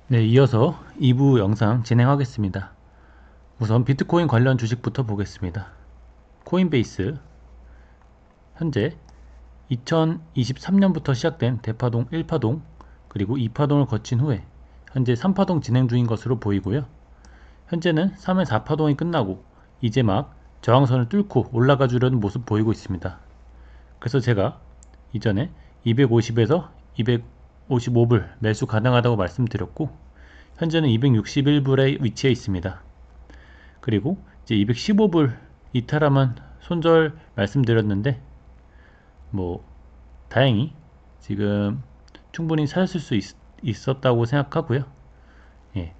네, 이어서 2부 영상 진행하겠습니다. 우선 비트코인 관련 주식부터 보겠습니다. 코인베이스, 현재 2023년부터 시작된 대파동 1파동 그리고 2파동을 거친 후에 현재 3파동 진행 중인 것으로 보이고요. 현재는 3회 4파동이 끝나고 이제 막 저항선을 뚫고 올라가 주려는 모습 보이고 있습니다. 그래서 제가 이전에 250에서 255불 매수 가능하다고 말씀드렸고, 현재는 261불에 위치해 있습니다. 그리고 이제 215불 이탈하면 손절 말씀드렸는데, 다행히 지금 충분히 찾았을 수 있었다고 생각하고요. 예.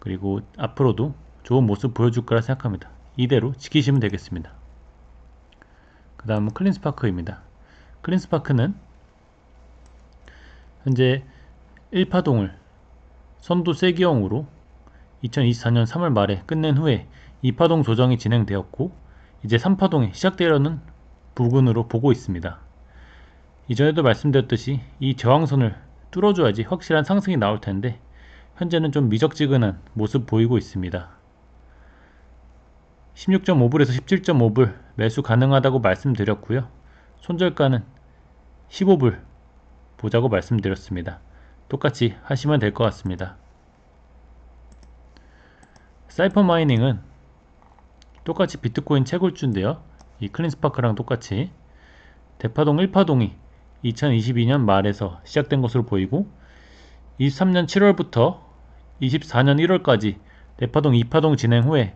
그리고 앞으로도 좋은 모습 보여줄 거라 생각합니다. 이대로 지키시면 되겠습니다. 그 다음은 클린스파크입니다. 클린스파크는 현재 1파동을 선도 세기형으로 2024년 3월 말에 끝낸 후에 2파동 조정이 진행되었고, 이제 3파동이 시작되려는 부분으로 보고 있습니다. 이전에도 말씀드렸듯이 이 저항선을 뚫어줘야지 확실한 상승이 나올 텐데, 현재는 좀 미적지근한 모습 보이고 있습니다. 16.5불에서 17.5불 매수 가능하다고 말씀드렸고요. 손절가는 15불 보자고 말씀드렸습니다. 똑같이 하시면 될 것 같습니다. 사이퍼 마이닝은 똑같이 비트코인 채굴주인데요. 이 클린스파크랑 똑같이 대파동 1파동이 2022년 말에서 시작된 것으로 보이고, 23년 7월부터 24년 1월까지 대파동 2파동 진행 후에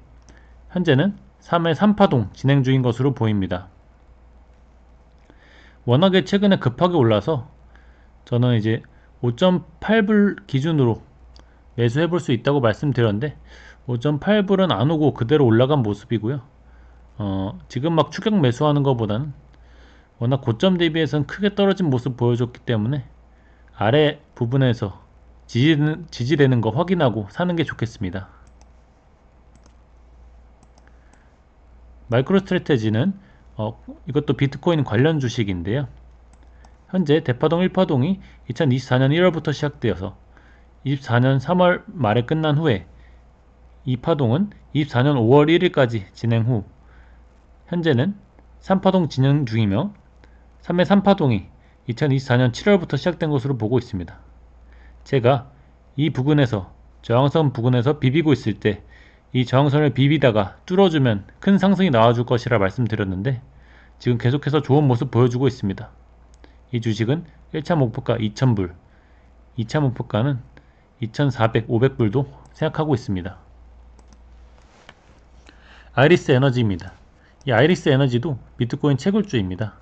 현재는 3회 3파동 진행 중인 것으로 보입니다. 워낙에 최근에 급하게 올라서 저는 이제 5.8불 기준으로 매수해 볼 수 있다고 말씀드렸는데, 5.8불은 안 오고 그대로 올라간 모습이고요. 지금 막 추격 매수하는 것보다는 워낙 고점 대비해서는 크게 떨어진 모습 보여줬기 때문에 아래 부분에서 지지되는 거 확인하고 사는 게 좋겠습니다. 마이크로 스트래테지는 이것도 비트코인 관련 주식인데요. 현재 대파동 1파동이 2024년 1월부터 시작되어서 24년 3월 말에 끝난 후에 2파동은 24년 5월 1일까지 진행 후 현재는 3파동 진행 중이며, 3회 3파동이 2024년 7월부터 시작된 것으로 보고 있습니다. 제가 이 부근에서 저항선 부근에서 비비고 있을 때 이 저항선을 비비다가 뚫어주면 큰 상승이 나와줄 것이라 말씀드렸는데, 지금 계속해서 좋은 모습 보여주고 있습니다. 이 주식은 1차 목표가 2,000불, 2차 목표가는 2,400, 500불도 생각하고 있습니다. 아이리스 에너지입니다. 이 아이리스 에너지도 비트코인 채굴주입니다.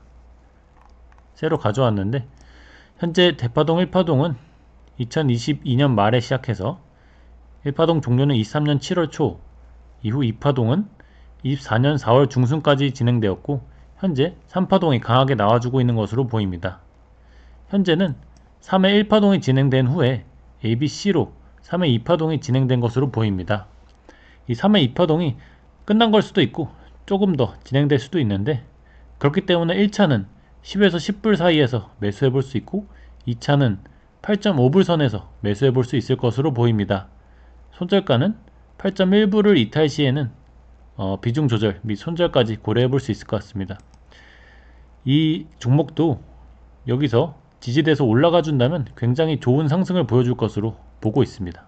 새로 가져왔는데, 현재 대파동 1파동은 2022년 말에 시작해서 1파동 종료는 23년 7월 초, 이후 2파동은 24년 4월 중순까지 진행되었고, 현재 3파동이 강하게 나와주고 있는 것으로 보입니다. 현재는 3회 1파동이 진행된 후에 ABC로 3회 2파동이 진행된 것으로 보입니다. 이 3회 2파동이 끝난 걸 수도 있고 조금 더 진행될 수도 있는데, 그렇기 때문에 1차는 10에서 10불 사이에서 매수해 볼 수 있고, 2차는 8.5불 선에서 매수해 볼 수 있을 것으로 보입니다. 손절가는 8.1불을 이탈 시에는 비중 조절 및 손절까지 고려해 볼 수 있을 것 같습니다. 이 종목도 여기서 지지돼서 올라가 준다면 굉장히 좋은 상승을 보여줄 것으로 보고 있습니다.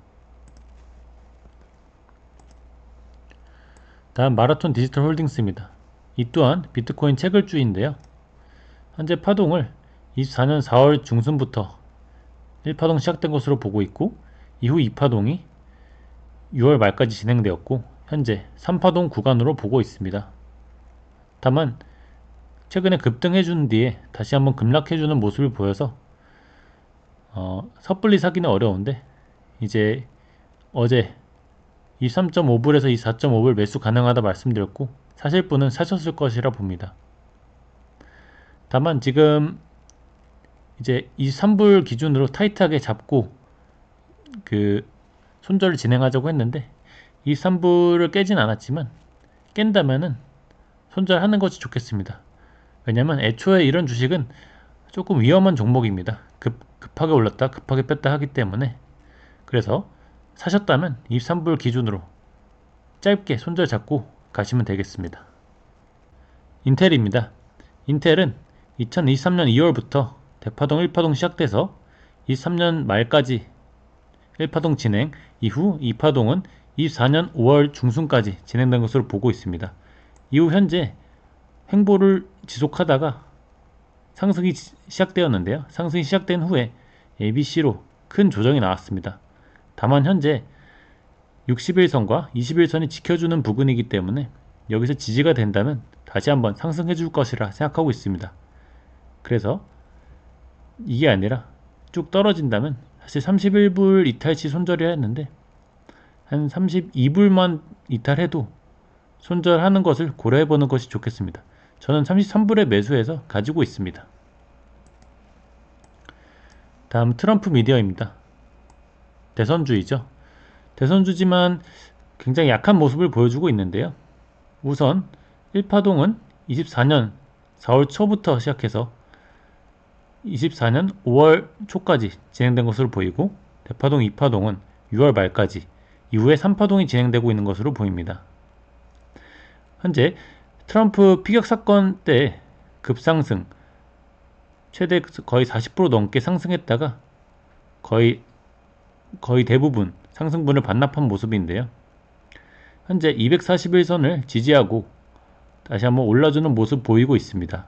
다음 마라톤 디지털 홀딩스입니다. 이 또한 비트코인 채굴주인데요. 현재 파동을 24년 4월 중순부터 1파동 시작된 것으로 보고 있고, 이후 2파동이 6월 말까지 진행되었고, 현재 3파동 구간으로 보고 있습니다. 다만 최근에 급등해준 뒤에 다시 한번 급락해주는 모습을 보여서 섣불리 사기는 어려운데, 이제 어제 23.5불에서 24.5불 매수 가능하다 말씀드렸고, 사실 분은 사셨을 것이라 봅니다. 다만 지금 이제 23불 기준으로 타이트하게 잡고 손절을 진행하자고 했는데, 23불을 깨진 않았지만 깬다면은 손절하는 것이 좋겠습니다. 왜냐면 애초에 이런 주식은 조금 위험한 종목입니다. 급하게 올랐다 급하게 뺐다 하기 때문에 그래서 사셨다면 23불 기준으로 짧게 손절 잡고 가시면 되겠습니다. 인텔입니다. 인텔은 2023년 2월부터 대파동 1파동 시작돼서 23년 말까지 1파동 진행, 이후 2파동은 24년 5월 중순까지 진행된 것으로 보고 있습니다. 이후 현재 횡보를 지속하다가 상승이 시작되었는데요. 상승이 시작된 후에 ABC로 큰 조정이 나왔습니다. 다만 현재 60일선과 21선이 지켜주는 부근이기 때문에 여기서 지지가 된다면 다시 한번 상승해 줄 것이라 생각하고 있습니다. 그래서 이게 아니라 쭉 떨어진다면 사실 31불 이탈시 손절이라 했는데 한 32불만 이탈해도 손절하는 것을 고려해보는 것이 좋겠습니다. 저는 33불에 매수해서 가지고 있습니다. 다음 트럼프 미디어입니다. 대선주이죠. 대선주지만 굉장히 약한 모습을 보여주고 있는데요. 우선 1파동은 24년 4월 초부터 시작해서 24년 5월 초까지 진행된 것으로 보이고, 대파동 2파동은 6월 말까지, 이후에 3파동이 진행되고 있는 것으로 보입니다. 현재 트럼프 피격 사건 때 급상승, 최대 거의 40% 넘게 상승했다가 거의 대부분 상승분을 반납한 모습인데요. 현재 241선을 지지하고 다시 한번 올라주는 모습 보이고 있습니다.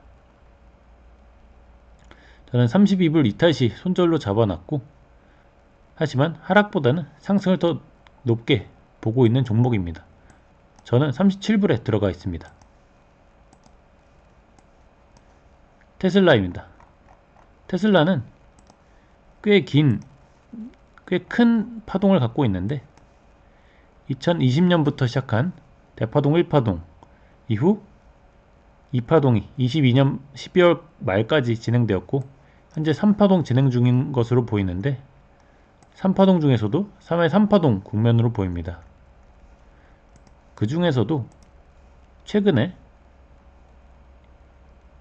저는 32불 이탈시 손절로 잡아놨고, 하지만 하락보다는 상승을 더 높게 보고 있는 종목입니다. 저는 37불에 들어가 있습니다. 테슬라입니다. 테슬라는 꽤 큰 파동을 갖고 있는데 2020년부터 시작한 대파동 1파동 이후 2파동이 22년 12월 말까지 진행되었고, 현재 3파동 진행 중인 것으로 보이는데 3파동 중에서도 3회 3파동 국면으로 보입니다. 그 중에서도 최근에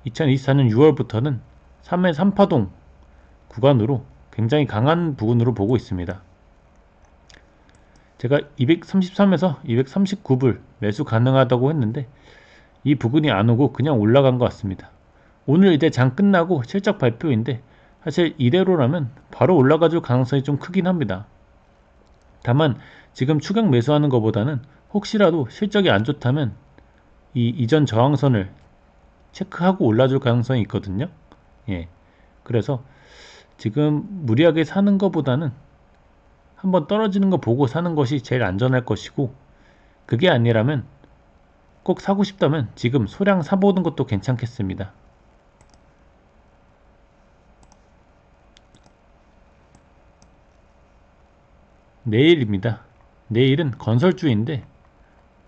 2024년 6월부터는 3회 3파동 구간으로 굉장히 강한 부근으로 보고 있습니다. 제가 233에서 239불 매수 가능하다고 했는데 이 부근이 안 오고 그냥 올라간 것 같습니다. 오늘 이제 장 끝나고 실적 발표인데 사실 이대로라면 바로 올라가 줄 가능성이 좀 크긴 합니다. 다만 지금 추격 매수하는 것보다는 혹시라도 실적이 안 좋다면 이 이전 저항선을 체크하고 올라줄 가능성이 있거든요. 그래서 지금 무리하게 사는 것보다는 한번 떨어지는 거 보고 사는 것이 제일 안전할 것이고, 그게 아니라면 꼭 사고 싶다면 지금 소량 사보는 것도 괜찮겠습니다. 내일입니다. 내일은 건설주인데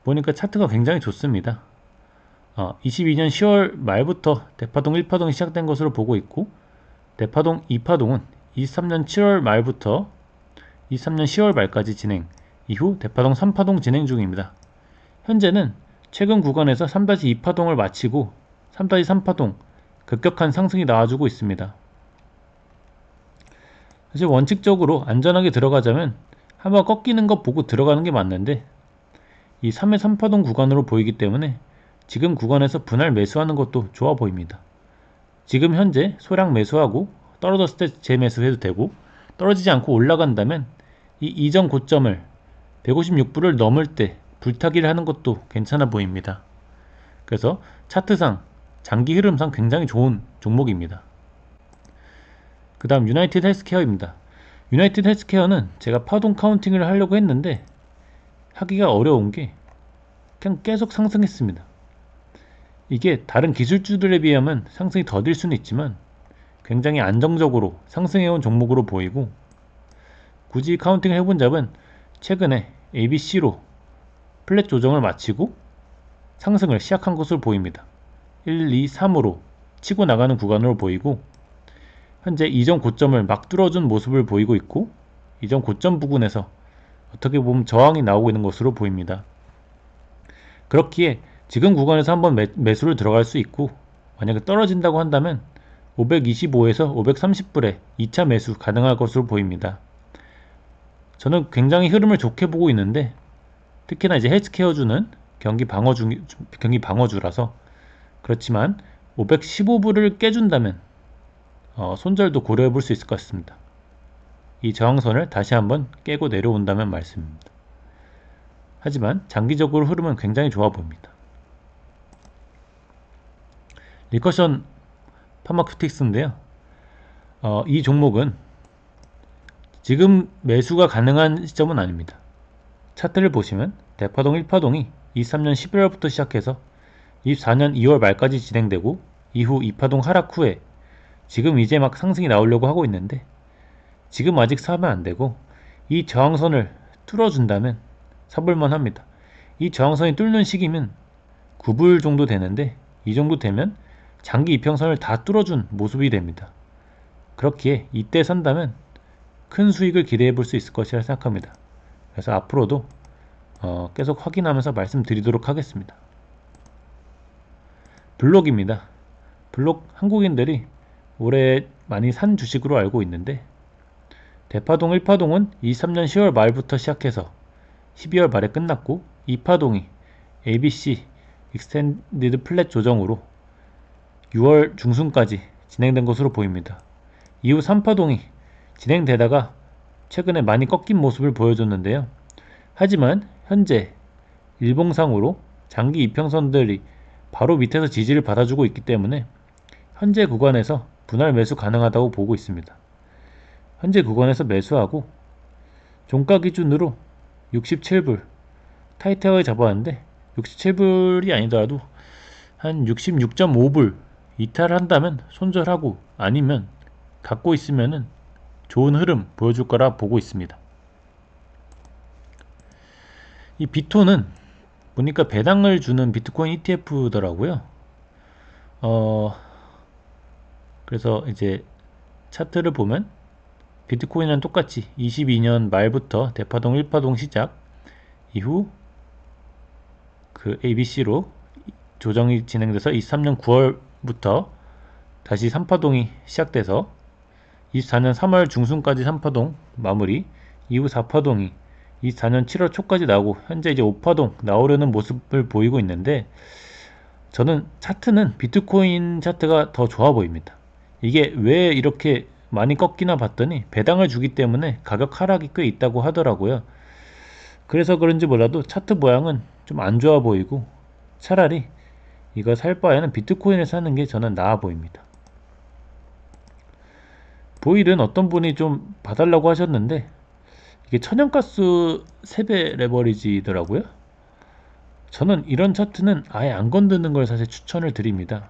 보니까 차트가 굉장히 좋습니다. 22년 10월 말부터 대파동 1파동이 시작된 것으로 보고 있고, 대파동 2파동은 23년 7월 말부터 23년 10월 말까지 진행, 이후 대파동 3파동 진행 중입니다. 현재는 최근 구간에서 3-2파동을 마치고 3-3파동 급격한 상승이 나와주고 있습니다. 사실 원칙적으로 안전하게 들어가자면 한번 꺾이는 것 보고 들어가는 게 맞는데, 이 3회 3파동 구간으로 보이기 때문에 지금 구간에서 분할 매수하는 것도 좋아 보입니다. 지금 현재 소량 매수하고 떨어졌을 때 재매수해도 되고, 떨어지지 않고 올라간다면 이 이전 고점을 156불을 넘을 때 불타기를 하는 것도 괜찮아 보입니다. 그래서 차트상 장기 흐름상 굉장히 좋은 종목입니다. 그 다음 유나이티드 헬스케어입니다. 유나이티드 헬스케어는 제가 파동 카운팅을 하려고 했는데 하기가 어려운 게 그냥 계속 상승했습니다. 이게 다른 기술주들에 비하면 상승이 더딜 수는 있지만 굉장히 안정적으로 상승해온 종목으로 보이고, 굳이 카운팅을 해본 잡은 최근에 ABC로 플랫 조정을 마치고 상승을 시작한 것으로 보입니다. 1, 2, 3으로 치고 나가는 구간으로 보이고, 현재 이전 고점을 막 뚫어준 모습을 보이고 있고, 이전 고점 부근에서 어떻게 보면 저항이 나오고 있는 것으로 보입니다. 그렇기에 지금 구간에서 한번 매수를 들어갈 수 있고, 만약에 떨어진다고 한다면 525에서 530불에 2차 매수 가능할 것으로 보입니다. 저는 굉장히 흐름을 좋게 보고 있는데, 특히나 이제 헬스케어주는 경기 방어주라서. 그렇지만 515불을 깨준다면 손절도 고려해 볼 수 있을 것 같습니다. 이 저항선을 다시 한번 깨고 내려온다면 말씀입니다. 하지만 장기적으로 흐름은 굉장히 좋아 보입니다. 리커션 파마큐틱스인데요. 이 종목은 지금 매수가 가능한 시점은 아닙니다. 차트를 보시면 대파동 1파동이 23년 11월부터 시작해서 24년 2월 말까지 진행되고, 이후 2파동 하락 후에 지금 이제 막 상승이 나오려고 하고 있는데, 지금 아직 사면 안 되고 이 저항선을 뚫어준다면 사볼만 합니다. 이 저항선이 뚫는 시기면 9불 정도 되는데, 이 정도 되면 장기 이평선을 다 뚫어준 모습이 됩니다. 그렇기에 이때 산다면 큰 수익을 기대해 볼 수 있을 것이라 생각합니다. 그래서 앞으로도 계속 확인하면서 말씀드리도록 하겠습니다. 블록입니다. 블록 한국인들이 올해 많이 산 주식으로 알고 있는데, 대파동 1파동은 23년 10월 말부터 시작해서 12월 말에 끝났고, 2파동이 ABC 익스텐디드 플랫 조정으로 6월 중순까지 진행된 것으로 보입니다. 이후 3파동이 진행되다가 최근에 많이 꺾인 모습을 보여줬는데요. 하지만 현재 일봉상으로 장기 이평선들이 바로 밑에서 지지를 받아주고 있기 때문에 현재 구간에서 분할 매수 가능하다고 보고 있습니다. 현재 구간에서 매수하고 종가 기준으로 67불 타이트하게 잡았는데, 67불이 아니더라도 한 66.5불 이탈한다면 손절하고, 아니면 갖고 있으면은 좋은 흐름 보여줄 거라 보고 있습니다. 이 비토는 보니까 배당을 주는 비트코인 ETF더라고요. 그래서 이제 차트를 보면 비트코인은 똑같이 22년 말부터 대파동 1파동 시작 이후 그 ABC로 조정이 진행돼서 23년 9월부터 다시 3파동이 시작돼서 24년 3월 중순까지 3파동 마무리, 이후 4파동이 24년 7월 초까지 나오고, 현재 이제 5파동 나오려는 모습을 보이고 있는데, 저는 차트는 비트코인 차트가 더 좋아 보입니다. 이게 왜 이렇게 많이 꺾이나 봤더니 배당을 주기 때문에 가격 하락이 꽤 있다고 하더라고요. 그래서 그런지 몰라도 차트 모양은 좀 안 좋아 보이고, 차라리 이거 살 바에는 비트코인을 사는 게 저는 나아 보입니다. 보일은 어떤 분이 좀 봐달라고 하셨는데, 이게 천연가스 3배 레버리지더라고요. 저는 이런 차트는 아예 안 건드는 걸 사실 추천을 드립니다.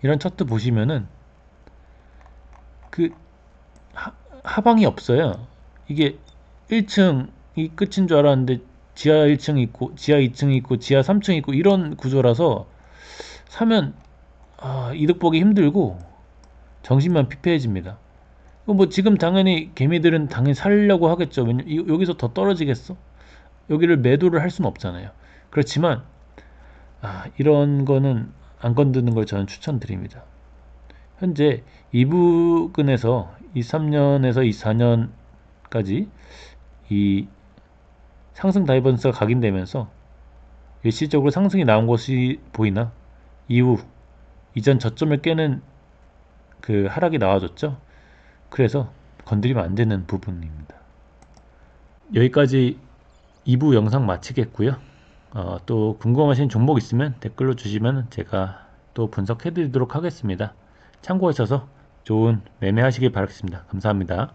이런 차트 보시면은 그 하방이 없어요. 이게 1층이 끝인 줄 알았는데 지하 1층이 있고 지하 2층이 있고 지하 3층이 있고 이런 구조라서 사면 이득 보기 힘들고 정신만 피폐해집니다. 뭐 지금 당연히 개미들은 당연히 살려고 하겠죠. 왜냐면 여기서 더 떨어지겠어? 여기를 매도를 할 수는 없잖아요. 그렇지만 이런 거는 안 건드는 걸 저는 추천드립니다. 현재 이 부근에서 23년에서 24년까지 이 상승 다이버전스가 각인되면서 일시적으로 상승이 나온 것이 보이나, 이후 이전 저점을 깨는 그 하락이 나와줬죠. 그래서 건드리면 안 되는 부분입니다. 여기까지 2부 영상 마치겠고요. 또 궁금하신 종목 있으면 댓글로 주시면 제가 또 분석해 드리도록 하겠습니다. 참고하셔서 좋은 매매하시길 바라겠습니다. 감사합니다.